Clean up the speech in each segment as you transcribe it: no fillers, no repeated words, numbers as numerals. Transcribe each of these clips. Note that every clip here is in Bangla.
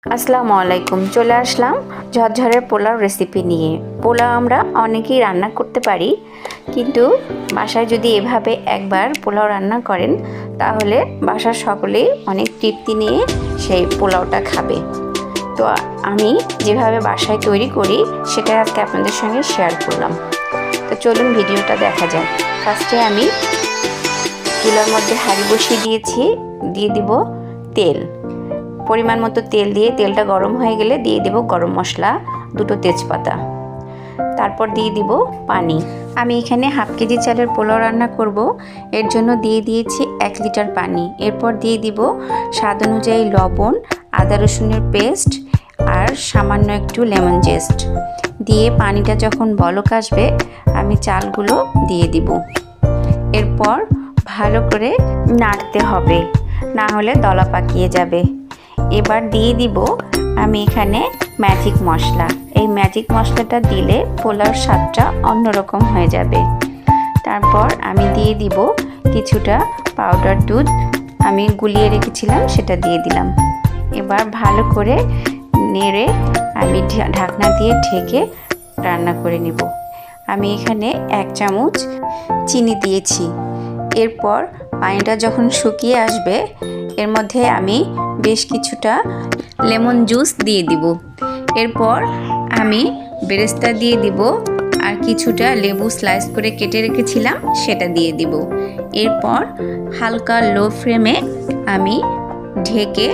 আসসালামু আলাইকুম। চলে আসলাম ঝরঝরে পোলাও রেসিপি নিয়ে। পোলাও আমরা অনেকেই রান্না করতে পারি, কিন্তু বাসায় যদি এভাবে একবার পোলাও রান্না করেন তাহলে বাসার সকলেই অনেক তৃপ্তি নিয়ে সেই পোলাওটা খাবে। তো আমি যেভাবে বাসায় তৈরি করি সেটা আজকে আপনাদের সঙ্গে শেয়ার করলাম। তো চলুন ভিডিওটা দেখা যাক। ফার্স্টে আমি চুলার মধ্যে হাঁড়ি বসিয়ে দিয়েছি, দিয়ে দিব তেল। পরিমাণ মতো তেল দিয়ে তেলটা গরম হয়ে গেলে দিয়ে দেব গরম মশলা, দুটো তেজপাতা, তারপর দিয়ে দিব পানি। আমি এখানে হাফ কেজি চালের পোলাও রান্না করব, এর জন্য দিয়ে দিয়েছি 1 লিটার পানি। এরপর দিয়ে দিব স্বাদ অনুযায়ী লবণ, আদা রসুনের পেস্ট আর সামান্য একটু লেমন জেস্ট দিয়ে পানিটা যখন বলক আসবে আমি চালগুলো দিয়ে দিব। এরপর ভালো করে নাড়তে হবে, না হলে দলা পাকিয়ে যাবে। এবার দিয়ে দিব আমি এখানে ম্যাজিক মশলা। এই ম্যাজিক মশলাটা দিলে পোলাওর স্বাদটা অন্যরকম হয়ে যাবে। তারপর আমি দিয়ে দিব কিছুটা পাউডার দুধ, আমি গুলিয়ে রেখেছিলাম সেটা দিয়ে দিলাম। এবার ভালো করে নেড়ে আমি ঢাকনা দিয়ে ঢেকে রান্না করে নেব। আমি এখানে 1 চামচ চিনি দিয়েছি। এরপর পানিটা যখন শুকিয়ে আসবে এর মধ্যে আমি বেশ কিছুটা লেমন জুস দিয়ে দিব। এরপর আমি বেরেস্তা দিয়ে দিব আর কিছুটা লেবু স্লাইস করে কেটে রেখেছিলাম সেটা দিয়ে দিব। এরপর হালকা লো ফ্লেমে আমি ঢেকে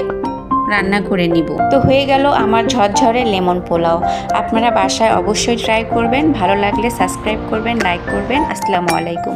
রান্না করে নিব। তো হয়ে গেল আমার ঝরঝরে লেমন পোলাও। আপনারা বাসায় অবশ্যই ট্রাই করবেন। ভালো লাগলে সাবস্ক্রাইব করবেন, লাইক করবেন। আসসালামু আলাইকুম।